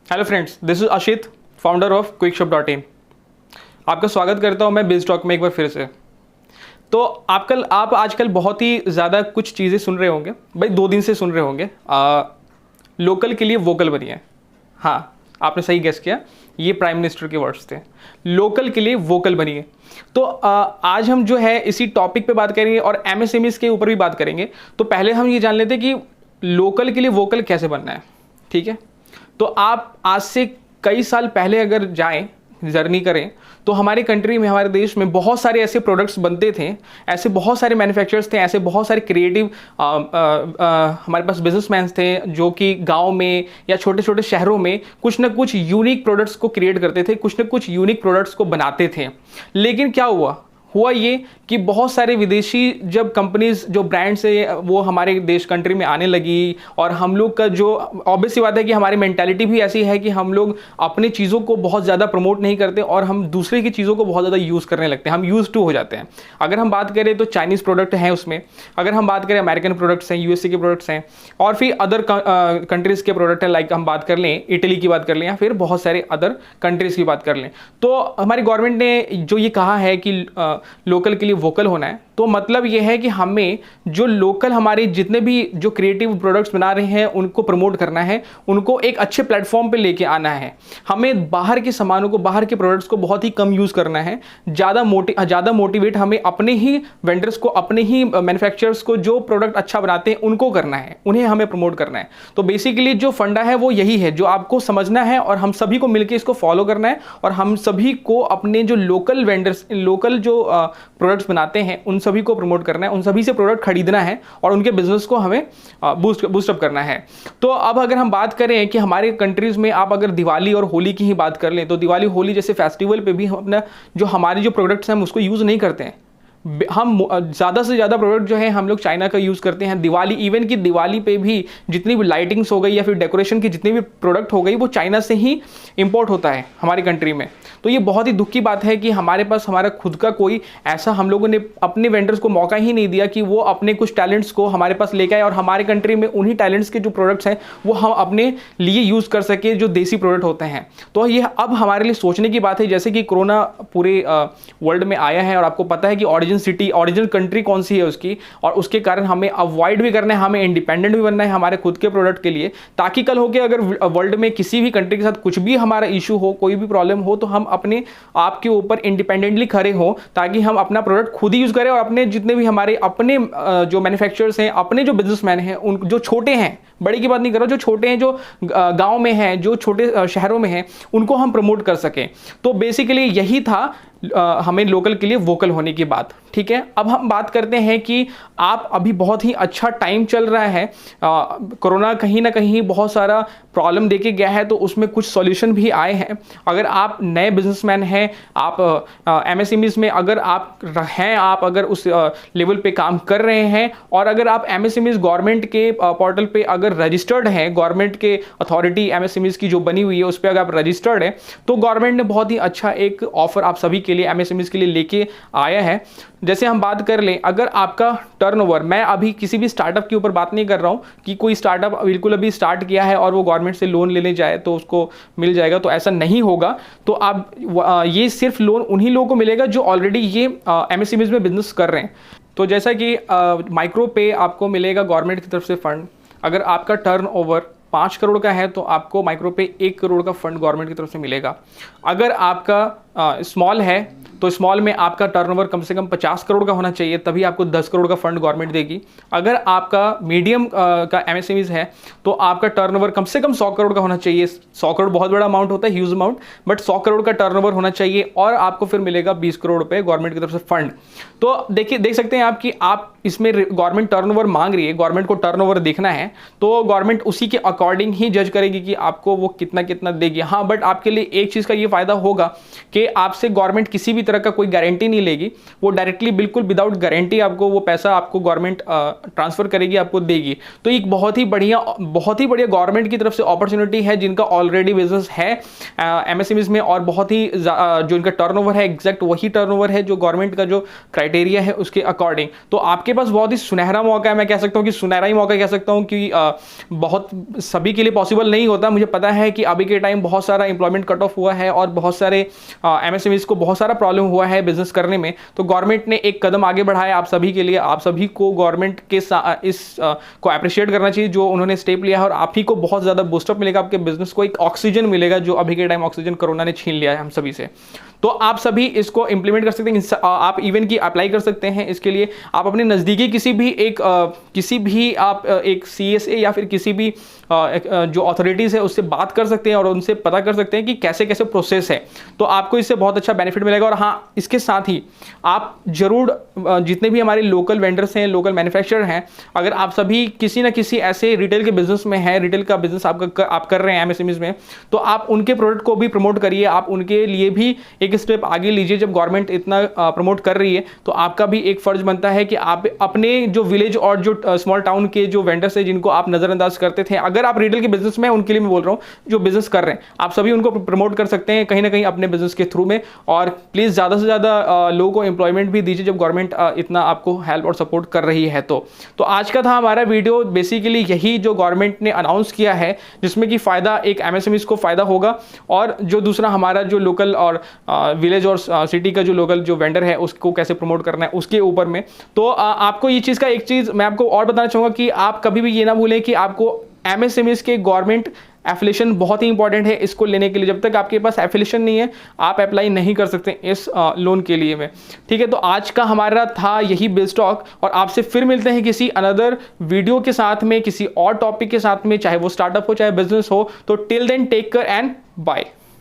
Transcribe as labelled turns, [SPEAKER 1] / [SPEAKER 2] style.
[SPEAKER 1] Hello friends, this is Ashit, founder of Quickshop in. आपका स्वागत करता हूं मैं बिज टॉक में एक बार फिर से। तो आप आजकल बहुत ही ज़्यादा कुछ चीज़ें सुन रहे होंगे भाई, 2 दिन से सुन रहे होंगे। लोकल के लिए वोकल बनिए। हाँ, आपने सही गेस किया, ये प्राइम मिनिस्टर के वर्ड्स थे। लोकल के लिए वोकल बनिए। तो आज हम जो है इसी टॉपिक पे बात करेंगे और एमएसएमईज के ऊपर भी बात करेंगे। तो पहले हम ये जान लेते हैं कि लोकल के लिए वोकल कैसे बनना है। ठीक है, तो आप आज से कई साल पहले अगर जाएं, जर्नी करें, तो हमारे कंट्री में, हमारे देश में बहुत सारे ऐसे प्रोडक्ट्स बनते थे, ऐसे बहुत सारे मैन्युफैक्चरर्स थे, ऐसे बहुत सारे क्रिएटिव हमारे पास बिजनेसमैन थे जो कि गांव में या छोटे छोटे शहरों में कुछ ना कुछ यूनिक प्रोडक्ट्स को क्रिएट करते थे, कुछ ना कुछ यूनिक प्रोडक्ट्स को बनाते थे। लेकिन क्या हुआ ये कि बहुत सारे विदेशी जब कंपनीज, जो ब्रांड्स है, वो हमारे देश कंट्री में आने लगी, और हम लोग का जो ऑब्वियस सी बात है कि हमारी मेंटालिटी भी ऐसी है कि हम लोग अपनी चीज़ों को बहुत ज़्यादा प्रमोट नहीं करते और हम दूसरे की चीज़ों को बहुत ज़्यादा यूज़ करने लगते हैं। हम यूज टू हो जाते हैं। अगर हम बात करें तो चाइनीज़ प्रोडक्ट हैं उसमें, अगर हम बात करें अमेरिकन प्रोडक्ट्स हैं, यूएसए के प्रोडक्ट्स हैं, और फिर अदर कंट्रीज़ के प्रोडक्ट हैं। लाइक हम बात कर लें इटली की बात कर लें, या फिर बहुत सारे अदर कंट्रीज़ की बात कर लें। तो हमारी गवर्नमेंट ने जो ये कहा है कि लोकल के लिए वोकल होना है, तो मतलब यह है कि हमें जो लोकल हमारे जितने भी जो क्रिएटिव प्रोडक्ट्स बना रहे हैं उनको प्रमोट करना है, उनको एक अच्छे प्लेटफॉर्म पे लेके आना है। हमें बाहर के सामानों को, बाहर के प्रोडक्ट्स को बहुत ही कम यूज़ करना है। ज़्यादा मोटिवेट हमें अपने ही वेंडर्स को, अपने ही मैन्युफैक्चरर्स को जो प्रोडक्ट अच्छा बनाते हैं उनको करना है, उन्हें हमें प्रमोट करना है। तो बेसिकली जो फंडा है वो यही है, जो आपको समझना है और हम सभी को मिलकर इसको फॉलो करना है, और हम सभी को अपने जो लोकल वेंडर्स, लोकल जो प्रोडक्ट्स बनाते हैं उन सभी को प्रमोट करना है, उन सभी से प्रोडक्ट खरीदना है और उनके बिजनेस को हमें बूस्टअप करना है। तो अब अगर हम बात करें कि हमारे कंट्रीज में आप अगर दिवाली और होली की ही बात कर लें, तो दिवाली होली जैसे फेस्टिवल पे भी हम अपना जो हमारे जो प्रोडक्ट्स हैं हम उसको यूज़ नहीं करते हैं। हम ज़्यादा से ज़्यादा प्रोडक्ट जो है हम लोग चाइना का यूज़ करते हैं। दिवाली, इवन की दिवाली पे भी जितनी भी लाइटिंग्स हो गई या फिर डेकोरेशन की जितनी भी प्रोडक्ट हो गई, वो चाइना से ही इंपोर्ट होता है हमारी कंट्री में। तो ये बहुत ही दुख की बात है कि हमारे पास हमारा खुद का कोई ऐसा, हम लोगों ने अपने वेंडर्स को मौका ही नहीं दिया कि वो अपने कुछ टैलेंट्स को हमारे पास लेके आए और हमारे कंट्री में उन्हीं टैलेंट्स के जो प्रोडक्ट्स हैं वो हम अपने लिए यूज़ कर सके, जो देसी प्रोडक्ट होते हैं। तो ये अब हमारे लिए सोचने की बात है। जैसे कि कोरोना पूरे वर्ल्ड में आया है और आपको पता है कि ओरिजिनल कंट्री कौन सी है उसकी, और उसके कारण हमें अवॉइड भी करना है, हमें इंडिपेंडेंट भी बनना है हमारे खुद के प्रोडक्ट के लिए, ताकि कल होकर अगर वर्ल्ड में किसी भी कंट्री के साथ कुछ भी हमारा इशू हो, कोई भी प्रॉब्लम हो, तो हम अपने आप के ऊपर इंडिपेंडेंटली खड़े हो, ताकि हम अपना प्रोडक्ट खुद ही यूज़ करें। और अपने जितने भी हमारे अपने जो मैन्युफैक्चरर्स हैं, अपने जो बिजनेसमैन हैं, उन जो छोटे हैं, बड़े की बात नहीं कर रहा, जो छोटे हैं, जो गाँव में हैं, जो छोटे शहरों में हैं, उनको हम प्रमोट कर सकें। तो बेसिकली यही था हमें लोकल के लिए वोकल होने की बात। ठीक है, अब हम बात करते हैं कि आप अभी बहुत ही अच्छा टाइम चल रहा है। कोरोना कहीं ना कहीं बहुत सारा प्रॉब्लम देके गया है, तो उसमें कुछ सॉल्यूशन भी आए हैं। अगर आप नए बिजनेसमैन हैं, आप एमएसएमईज में अगर आप हैं, आप अगर उस लेवल पे काम कर रहे हैं, और अगर आप एमएसएमईज गवर्नमेंट के पोर्टल पे अगर रजिस्टर्ड हैं, गवर्नमेंट के अथॉरिटी एमएसएमईज की जो बनी हुई है उस पर अगर आप रजिस्टर्ड हैं, तो गवर्नमेंट ने बहुत ही अच्छा एक ऑफर आप सभी के लिए, एमएसएमईज के लिए लेके आया है। जैसे हम बात कर लें, अगर आपका टर्नओवर, मैं अभी किसी भी स्टार्टअप के ऊपर बात नहीं कर रहा हूं कि कोई स्टार्टअप बिल्कुल अभी स्टार्ट किया है और वो गवर्नमेंट से लोन लेने जाए तो उसको मिल जाएगा, तो ऐसा नहीं होगा। तो आप ये सिर्फ लोन उन्हीं लोगों को मिलेगा जो ऑलरेडी ये एमएसएमईज में बिजनेस कर रहे हैं। तो जैसा कि माइक्रो पे आपको मिलेगा गवर्नमेंट की तरफ से फंड। अगर आपका टर्नओवर 5 करोड़ का है तो आपको माइक्रो पे 1 करोड़ का फंड गवर्नमेंट की तरफ से मिलेगा। अगर आपका स्मॉल है तो स्मॉल में आपका टर्नओवर कम से कम 50 करोड़ का होना चाहिए, तभी आपको 10 करोड़ का फंड गवर्नमेंट देगी। अगर आपका मीडियम का एमएसएमईज है तो आपका टर्नओवर कम से कम 100 करोड़ का होना चाहिए। 100 करोड़ बहुत बड़ा अमाउंट होता है, ह्यूज अमाउंट, बट 100 करोड़ का टर्नओवर होना चाहिए, और आपको फिर मिलेगा 20 करोड़ रुपए गवर्नमेंट की तरफ से फंड। तो देख सकते हैं आप कि आप इसमें गवर्नमेंट टर्नओवर मांग रही है, गवर्नमेंट को टर्नओवर देखना है, तो गवर्नमेंट उसी के अकॉर्डिंग ही जज करेगी कि आपको वो कितना कितना देगी। हाँ, बट आपके लिए एक चीज़ का ये फायदा होगा कि आपसे गवर्नमेंट किसी भी तरह का कोई गारंटी नहीं लेगी, वो डायरेक्टली बिल्कुल विदाउट गारंटी आपको वो पैसा आपको गवर्नमेंट ट्रांसफर करेगी, आपको देगी। तो एक बहुत ही बढ़िया गवर्नमेंट की तरफ से अपॉर्चुनिटी है, जिनका ऑलरेडी बिजनेस है एमएसएमईज में, और बहुत ही जो इनका टर्नओवर है एग्जैक्ट वही टर्नओवर है जो गवर्नमेंट का जो क्राइटेरिया है उसके अकॉर्डिंग। तो आपके पास बहुत ही सुनहरा मौका है, मैं कह सकता हूँ कि सुनहरा ही मौका कह सकता हूँ कि बहुत सभी के लिए पॉसिबल नहीं होता। मुझे पता है कि अभी के टाइम बहुत सारा एम्प्लॉयमेंट कट ऑफ हुआ है और बहुत सारे MSMEs को बहुत सारा प्रॉब्लम हुआ है बिजनेस करने में। तो गवर्नमेंट ने एक कदम आगे बढ़ाया आप सभी के लिए। आप सभी को गवर्नमेंट के इस को अप्रिशिएट करना चाहिए जो उन्होंने स्टेप लिया है, और आप ही को बहुत ज़्यादा बूस्टअप मिलेगा, आपके बिजनेस को एक ऑक्सीजन मिलेगा जो अभी के टाइम ऑक्सीजन कोरोना ने छीन लिया है हम सभी से। तो आप सभी इसको इंप्लीमेंट कर सकते हैं, आप इवन की अप्लाई कर सकते हैं। इसके लिए आप अपने नज़दीकी किसी भी आप एक CSA या फिर किसी भी जो अथॉरिटीज़ है उससे बात कर सकते हैं और उनसे पता कर सकते हैं कि कैसे कैसे प्रोसेस है। तो आपको इससे बहुत अच्छा बेनिफिट मिलेगा। और हाँ, इसके साथ ही आप जरूर जितने भी हमारे लोकल वेंडर्स हैं, लोकल मैन्युफैक्चरर हैं, अगर आप सभी किसी ना किसी ऐसे रिटेल के बिजनेस में हैं, रिटेल का बिजनेस आप कर रहे हैं MSMEs में, तो आप उनके प्रोडक्ट को भी प्रमोट करिए। आप उनके लिए भी एक स्टेप आगे लीजिए। जब गवर्नमेंट इतना प्रमोट कर रही है तो आपका भी एक फर्ज बनता है कि आप अपने जो विलेज और जो स्मॉल टाउन के जो वेंडर्स हैं जिनको आप नज़रअंदाज करते थे, अगर आप रिटेल के बिजनेस में, उनके लिए मैं बोल रहा हूँ जो बिजनेस कर रहे हैं, आप सभी उनको प्रमोट कर सकते हैं कहीं ना कहीं अपने बिजनेस के थ्रू में। और प्लीज़ ज़्यादा से ज़्यादा लोगों को एम्प्लॉयमेंट भी दीजिए जब गवर्नमेंट इतना आपको हेल्प और सपोर्ट कर रही है। तो आज का था हमारा वीडियो, बेसिकली यही जो गवर्नमेंट ने अनाउंस किया है, जिसमें कि फ़ायदा एक MSMEs को फ़ायदा होगा, और जो दूसरा हमारा जो लोकल और विलेज और सिटी का जो लोकल जो वेंडर है उसको कैसे प्रमोट करना है उसके ऊपर में। तो आपको ये चीज़ का एक चीज़ मैं आपको और बताना चाहूँगा कि आप कभी भी ये ना भूलें कि आपको MSMEs के गवर्नमेंट एफिलिएशन बहुत ही इंपॉर्टेंट है इसको लेने के लिए। जब तक आपके पास एफिलिएशन नहीं है आप अप्लाई नहीं कर सकते इस लोन के लिए में। ठीक है, तो आज का हमारा था यही बिजटॉक, और आपसे फिर मिलते हैं किसी अनदर वीडियो के साथ में, किसी और टॉपिक के साथ में, चाहे वो स्टार्टअप हो चाहे बिजनेस हो। तो till then take care and bye.